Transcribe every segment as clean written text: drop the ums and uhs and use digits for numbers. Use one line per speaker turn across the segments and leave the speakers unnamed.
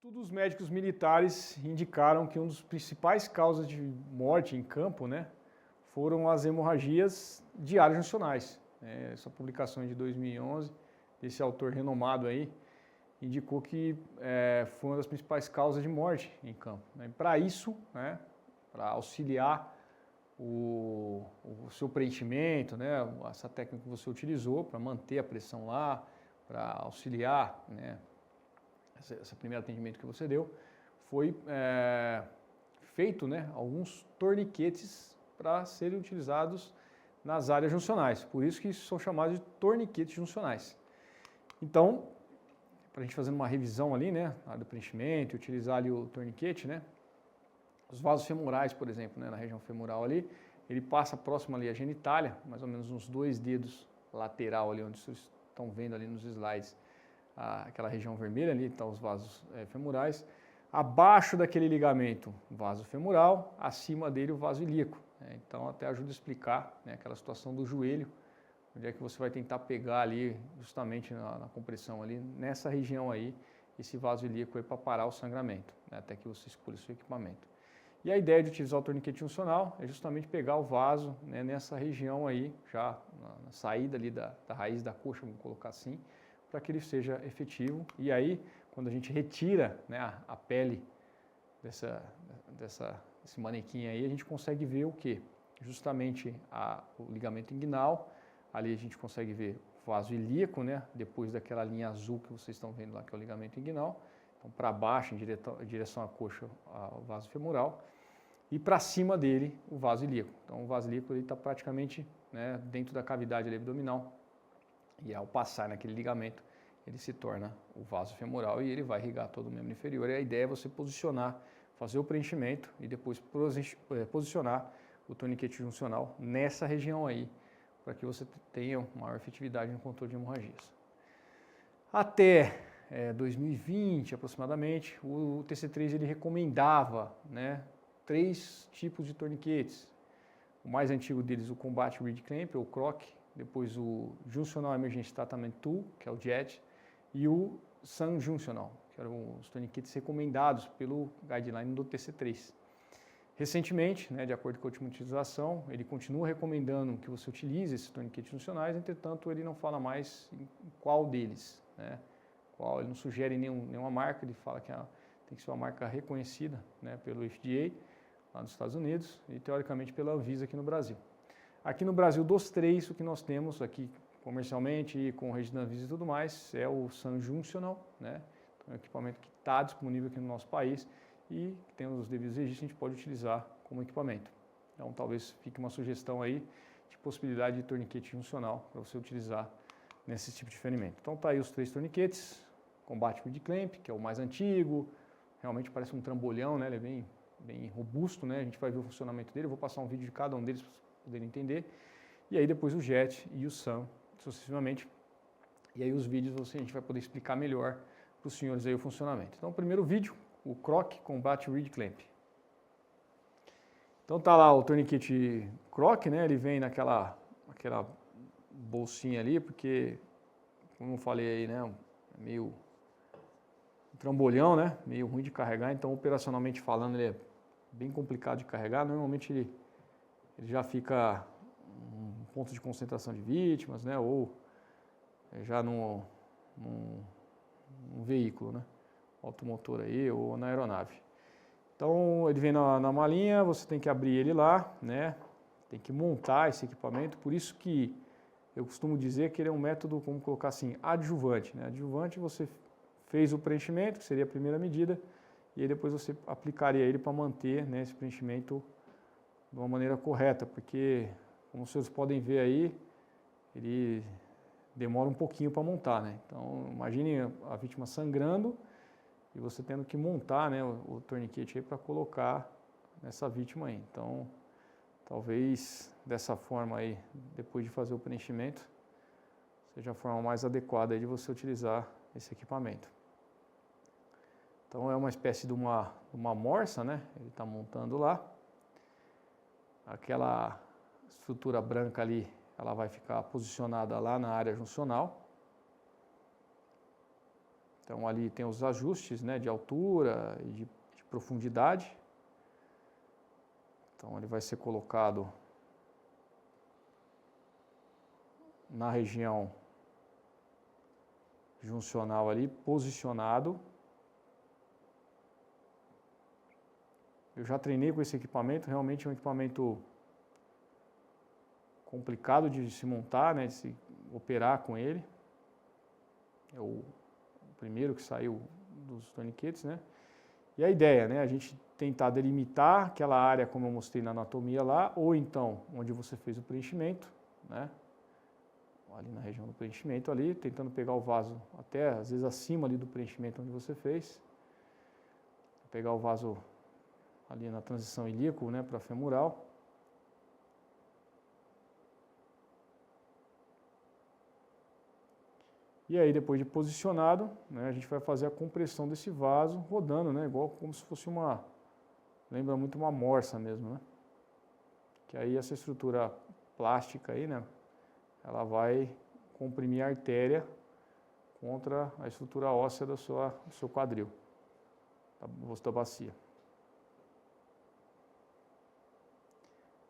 Estudos médicos militares indicaram que uma das principais causas de morte em campo, foram as hemorragias de áreas juncionais. Essa publicação é de 2011, desse autor renomado aí, indicou que foi uma das principais causas de morte em campo. Para isso, para auxiliar o seu preenchimento, essa técnica que você utilizou para manter a pressão lá, para auxiliar, esse primeiro atendimento que você deu, foi feito alguns torniquetes para serem utilizados nas áreas juncionais. Por isso que são chamados de torniquetes juncionais. Então, para a gente fazer uma revisão ali, na área do preenchimento, utilizar ali o torniquete, os vasos femorais, por exemplo, na região femoral ali, ele passa próximo ali à genitália, mais ou menos uns 2 dedos lateral ali, onde vocês estão vendo ali nos slides, aquela região vermelha ali, estão os vasos femorais. Abaixo daquele ligamento, vaso femoral, acima dele o vaso ilíaco. Então até ajuda a explicar aquela situação do joelho, onde é que você vai tentar pegar ali, justamente na compressão ali, nessa região aí, esse vaso ilíaco aí para parar o sangramento, até que você escolha o seu equipamento. E a ideia de utilizar o torniquete juncional é justamente pegar o vaso nessa região aí, já na saída ali da raiz da coxa, vamos colocar assim, para que ele seja efetivo. E aí, quando a gente retira a pele desse manequim aí, a gente consegue ver o quê? Justamente o ligamento inguinal, ali a gente consegue ver o vaso ilíaco, depois daquela linha azul que vocês estão vendo lá, que é o ligamento inguinal. Então, para baixo, em direção à coxa, o vaso femoral. E para cima dele, o vaso ilíaco. Então, o vaso ilíaco está praticamente dentro da cavidade abdominal. E ao passar naquele ligamento, ele se torna o vaso femoral e ele vai irrigar todo o membro inferior. E a ideia é você posicionar, fazer o preenchimento e depois posicionar o torniquete juncional nessa região aí, para que você tenha maior efetividade no controle de hemorragias. Até 2020, aproximadamente, o TC3 ele recomendava 3 tipos de torniquetes. O mais antigo deles, o Combat Reed Clamp, ou CROC, depois o Juncional Emergency Treatment Tool, que é o JET, e o SAN Juncional, que eram os torniquetes recomendados pelo guideline do TC3. Recentemente, de acordo com a última utilização, ele continua recomendando que você utilize esses torniquetes funcionais, entretanto ele não fala mais em qual deles, ele não sugere nenhuma marca, ele fala que tem que ser uma marca reconhecida pelo FDA lá nos Estados Unidos e teoricamente pela Anvisa aqui no Brasil. Aqui no Brasil, dos 3, o que nós temos aqui comercialmente e com rede da Anvisa e tudo mais, é o SAN Juncional, Então é um equipamento que está disponível aqui no nosso país e tem os devidos registros, a gente pode utilizar como equipamento. Então talvez fique uma sugestão aí de possibilidade de torniquete juncional para você utilizar nesse tipo de ferimento. Então tá aí os 3 torniquetes, Combat Reed Clamp, que é o mais antigo, realmente parece um trambolhão, ele é bem robusto, a gente vai ver o funcionamento dele, eu vou passar um vídeo de cada um deles para vocês poderem entender. E aí depois o JET e o SAN, sucessivamente. E aí os vídeos a gente vai poder explicar melhor para os senhores aí o funcionamento. Então o primeiro vídeo, o CROC Combat Reed Clamp. Então tá lá o torniquete CROC, ele vem aquela bolsinha ali, porque, como eu falei aí, meio trambolhão, meio ruim de carregar, então operacionalmente falando ele é bem complicado de carregar, normalmente ele já fica um ponto de concentração de vítimas, ou já num veículo, automotor aí ou na aeronave. Então ele vem na malinha, você tem que abrir ele lá, tem que montar esse equipamento, por isso que eu costumo dizer que ele é um método, como colocar assim, adjuvante. Adjuvante você fez o preenchimento, que seria a primeira medida, e aí depois você aplicaria ele para manter esse preenchimento de uma maneira correta, porque, como vocês podem ver aí, ele demora um pouquinho para montar, Então, imagine a vítima sangrando e você tendo que montar, o torniquete aí para colocar nessa vítima aí. Então, talvez dessa forma aí, depois de fazer o preenchimento, seja a forma mais adequada aí de você utilizar esse equipamento. Então, é uma espécie de uma morsa, Ele está montando lá. Aquela estrutura branca ali, ela vai ficar posicionada lá na área juncional. Então ali tem os ajustes, né, de altura e de profundidade. Então ele vai ser colocado na região juncional ali, posicionado. Eu já treinei com esse equipamento, realmente é um equipamento complicado de se montar, né, de se operar com ele. É o primeiro que saiu dos torniquetes, né? E a ideia, né, a gente tentar delimitar aquela área como eu mostrei na anatomia lá, ou então onde você fez o preenchimento, né? Ali na região do preenchimento ali, tentando pegar o vaso até às vezes acima ali do preenchimento onde você fez. Pegar o vaso ali na transição ilíaco, né, para femoral. E aí depois de posicionado, né, a gente vai fazer a compressão desse vaso rodando, né, igual como se fosse uma, lembra muito uma morsa mesmo, né? Que aí essa estrutura plástica aí, né, ela vai comprimir a artéria contra a estrutura óssea do seu quadril, do osso da bacia.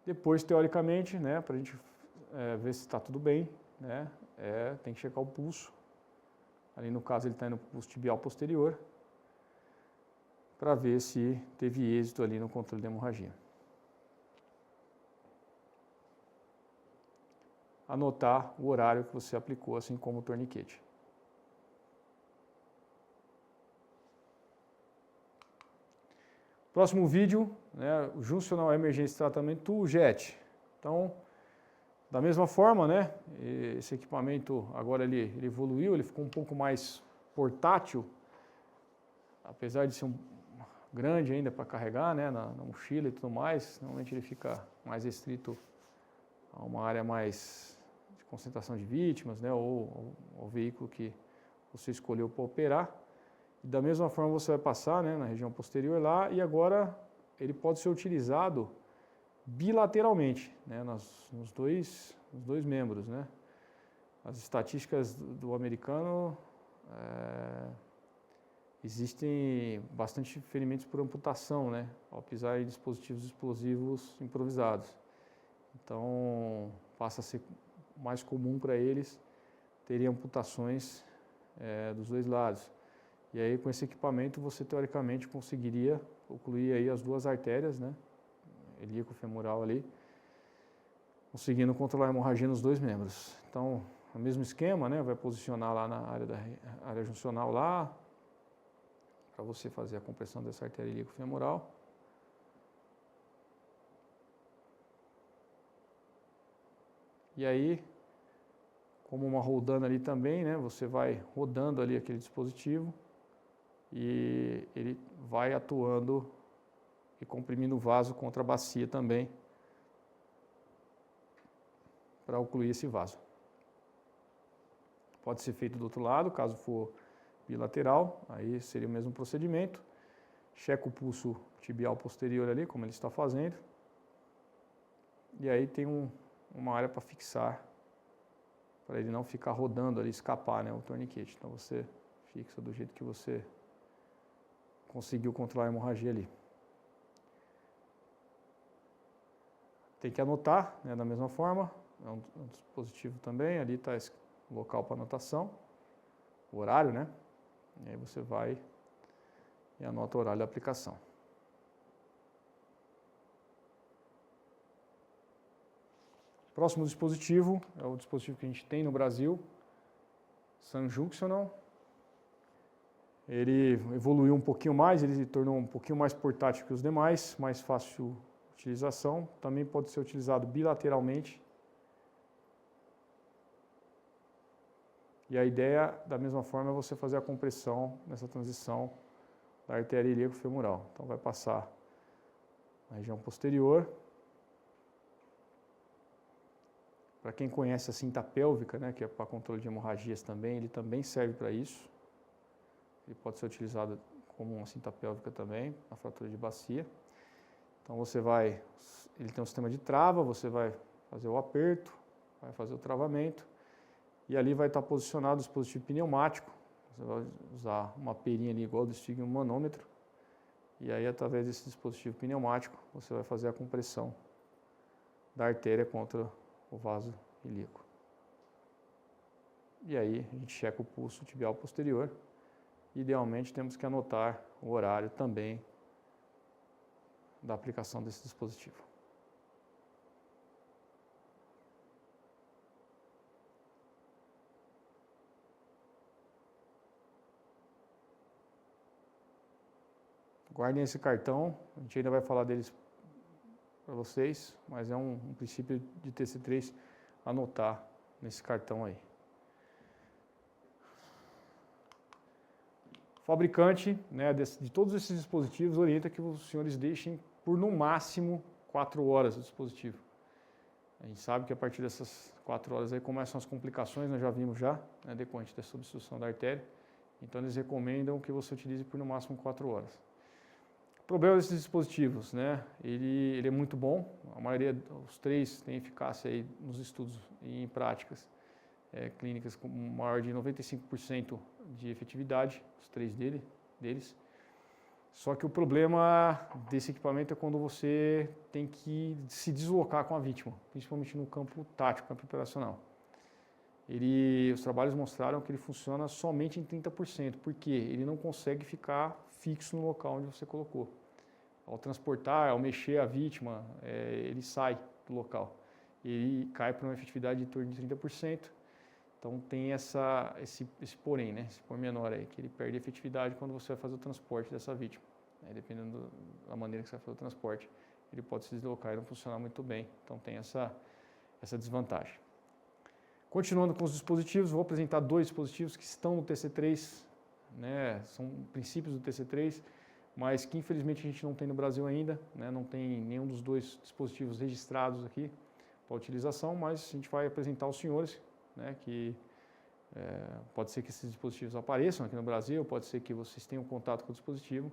Depois, teoricamente, né, para a gente ver se está tudo bem, né, tem que checar o pulso. Ali no caso ele está indo para o pulso tibial posterior, para ver se teve êxito ali no controle da hemorragia. Anotar o horário que você aplicou, assim como o torniquete. Próximo vídeo, né, o Juncional Emergência e Tratamento JET. Então, da mesma forma, né, esse equipamento agora ele evoluiu, ele ficou um pouco mais portátil, apesar de ser grande ainda para carregar, né, na mochila e tudo mais. Normalmente ele fica mais restrito a uma área mais de concentração de vítimas, né, ou ao veículo que você escolheu para operar. E da mesma forma você vai passar, né, na região posterior lá, e agora ele pode ser utilizado bilateralmente, né, nos dois membros, né. As estatísticas do americano, existem bastante ferimentos por amputação, né, ao pisar em dispositivos explosivos improvisados. Então passa a ser mais comum para eles terem amputações dos dois lados. E aí com esse equipamento você teoricamente conseguiria ocluir aí as duas artérias, né, ilíaco-femoral ali, conseguindo controlar a hemorragia nos dois membros. Então, o mesmo esquema, né, vai posicionar lá na área juncional lá, para você fazer a compressão dessa artéria ilíaco-femoral. E aí, como uma roldana ali também, né, você vai rodando ali aquele dispositivo e ele vai atuando e comprimindo o vaso contra a bacia também, para ocluir esse vaso. Pode ser feito do outro lado, caso for bilateral, aí seria o mesmo procedimento. Checa o pulso tibial posterior ali, como ele está fazendo. E aí tem uma área para fixar, para ele não ficar rodando ali, escapar, né, o torniquete. Então você fixa do jeito que você conseguiu controlar a hemorragia ali. Tem que anotar, né, da mesma forma, é um dispositivo também, ali está esse local para anotação, o horário, né, e aí você vai e anota o horário da aplicação. Próximo dispositivo é o dispositivo que a gente tem no Brasil, Sunjunctional. Ele evoluiu um pouquinho mais, ele se tornou um pouquinho mais portátil que os demais, mais fácil de utilização. Também pode ser utilizado bilateralmente. E a ideia, da mesma forma, é você fazer a compressão nessa transição da artéria ilíaco-femoral. Então vai passar na região posterior. Para quem conhece a cinta pélvica, né, que é para controle de hemorragias também, ele também serve para isso. Ele pode ser utilizado como uma cinta pélvica também, na fratura de bacia. Então ele tem um sistema de trava, você vai fazer o aperto, vai fazer o travamento, e ali vai estar posicionado o dispositivo pneumático. Você vai usar uma perinha ali igual do esfigmomanômetro e aí através desse dispositivo pneumático você vai fazer a compressão da artéria contra o vaso ilíaco. E aí a gente checa o pulso tibial posterior. Idealmente temos que anotar o horário também da aplicação desse dispositivo. Guardem esse cartão, a gente ainda vai falar deles para vocês, mas é um princípio de TC3 anotar nesse cartão aí. O fabricante, né, de todos esses dispositivos orienta que os senhores deixem por no máximo 4 horas o dispositivo. A gente sabe que a partir dessas 4 horas aí começam as complicações, nós já vimos já, né, decorrente dessa obstrução da artéria. Então eles recomendam que você utilize por no máximo 4 horas. O problema desses dispositivos, né, ele é muito bom, a maioria, os 3 têm eficácia aí nos estudos e em práticas clínicas com maior de 95% de efetividade, os 3 deles. Só que o problema desse equipamento é quando você tem que se deslocar com a vítima, principalmente no campo tático, campo operacional. Os trabalhos mostraram que ele funciona somente em 30%, porque ele não consegue ficar fixo no local onde você colocou. Ao transportar, ao mexer a vítima, ele sai do local. Ele cai para uma efetividade de torno de 30%. Então tem esse porém, né? Esse pormenor aí, que ele perde efetividade quando você vai fazer o transporte dessa vítima. Dependendo da maneira que você vai fazer o transporte, ele pode se deslocar e não funcionar muito bem. Então tem essa desvantagem. Continuando com os dispositivos, vou apresentar 2 dispositivos que estão no TC3, né? São princípios do TC3, mas que infelizmente a gente não tem no Brasil ainda, né? Não tem nenhum dos 2 dispositivos registrados aqui para utilização, mas a gente vai apresentar aos senhores, né, que pode ser que esses dispositivos apareçam aqui no Brasil, pode ser que vocês tenham contato com o dispositivo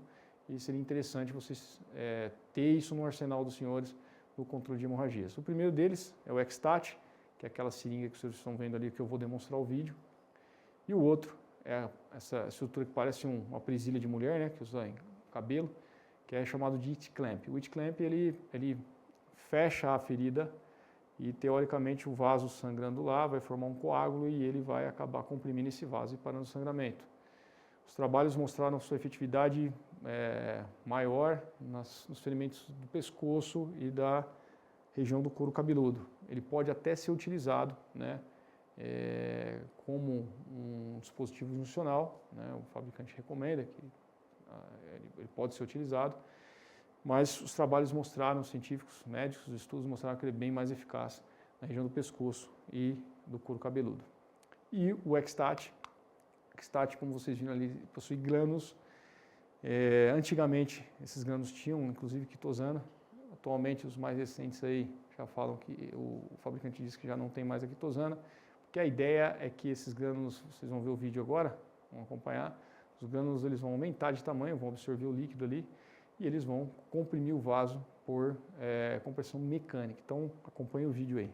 e seria interessante vocês ter isso no arsenal dos senhores no controle de hemorragias. O primeiro deles é o Xstat, que é aquela seringa que vocês estão vendo ali que eu vou demonstrar o vídeo, e o outro é essa estrutura que parece uma presilha de mulher, né, que usa em cabelo, que é chamado de It Clamp. O It Clamp ele fecha a ferida e teoricamente o vaso sangrando lá vai formar um coágulo e ele vai acabar comprimindo esse vaso e parando o sangramento. Os trabalhos mostraram sua efetividade maior nos ferimentos do pescoço e da região do couro cabeludo. Ele pode até ser utilizado, né, como um dispositivo funcional, né, o fabricante recomenda que ele pode ser utilizado, mas os trabalhos mostraram, científicos, médicos, os estudos mostraram que ele é bem mais eficaz na região do pescoço e do couro cabeludo. E o Xstat, como vocês viram ali, possui grânulos. Antigamente, esses grânulos tinham, inclusive, quitosana. Atualmente, os mais recentes aí já falam que o fabricante diz que já não tem mais a quitosana, porque a ideia é que esses grânulos, vocês vão ver o vídeo agora, vão acompanhar, os grânulos eles vão aumentar de tamanho, vão absorver o líquido ali, e eles vão comprimir o vaso por compressão mecânica. Então, acompanhe o vídeo aí.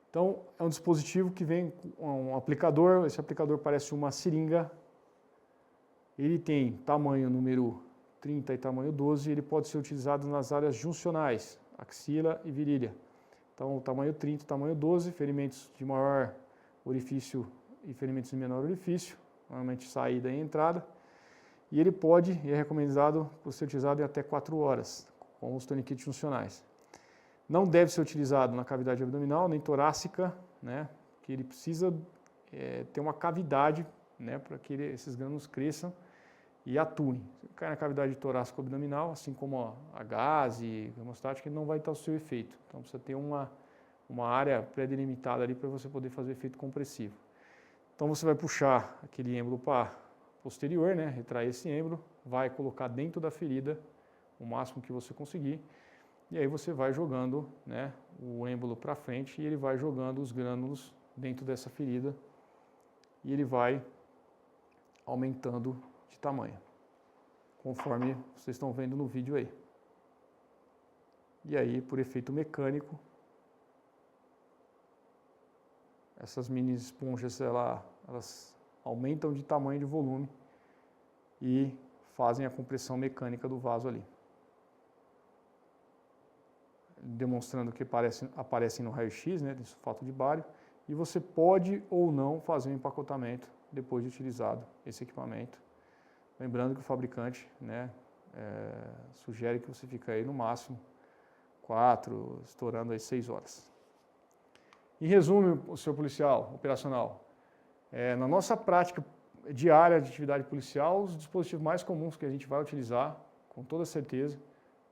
Então, é um dispositivo que vem com um aplicador, esse aplicador parece uma seringa, ele tem tamanho número 30 e tamanho 12, ele pode ser utilizado nas áreas juncionais, axila e virilha. Então, o tamanho 30 e tamanho 12, ferimentos de maior orifício e ferimentos de menor orifício, normalmente saída e entrada. E ele é recomendado por ser utilizado em até 4 horas, com os torniquetes funcionais. Não deve ser utilizado na cavidade abdominal, nem torácica, né, porque ele precisa ter uma cavidade, né, para que esses grânulos cresçam e atuem. Se cai na cavidade torácica abdominal, assim como a gase, hemostática, ele não vai ter o seu efeito. Então precisa ter uma área pré-delimitada ali para você poder fazer o efeito compressivo. Então você vai puxar aquele êmbolo para posterior, né, retrair esse êmbolo, vai colocar dentro da ferida o máximo que você conseguir, e aí você vai jogando, né, o êmbolo para frente e ele vai jogando os grânulos dentro dessa ferida e ele vai aumentando de tamanho, conforme vocês estão vendo no vídeo aí. E aí, por efeito mecânico, essas mini esponjas elas aumentam de tamanho e de volume e fazem a compressão mecânica do vaso ali. Demonstrando que aparecem no raio-x, né, de sulfato de bário, e você pode ou não fazer um empacotamento depois de utilizado esse equipamento. Lembrando que o fabricante, né, sugere que você fique aí no máximo 4, estourando aí 6 horas. Em resumo, o senhor policial operacional, na nossa prática diária de atividade policial, os dispositivos mais comuns que a gente vai utilizar, com toda certeza,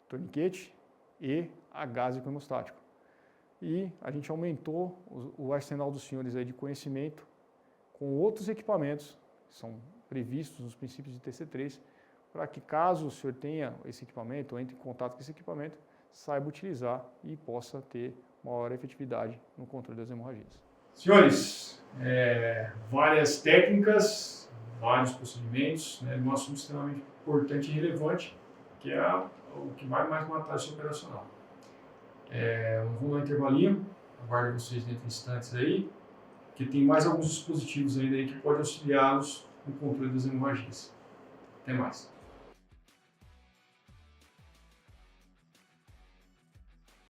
torniquete e a gás hemostático. E a gente aumentou o arsenal dos senhores aí de conhecimento com outros equipamentos que são previstos nos princípios de TC3, para que caso o senhor tenha esse equipamento, ou entre em contato com esse equipamento, saiba utilizar e possa ter maior efetividade no controle das hemorragias. Senhores, várias técnicas, vários procedimentos, né, um assunto extremamente importante e relevante, que é o que vai mais matar esse operacional. Vamos dar um intervalinho, aguardo vocês dentro de instantes aí, que tem mais alguns dispositivos ainda aí que podem auxiliá-los no controle das hemorragias. Até mais.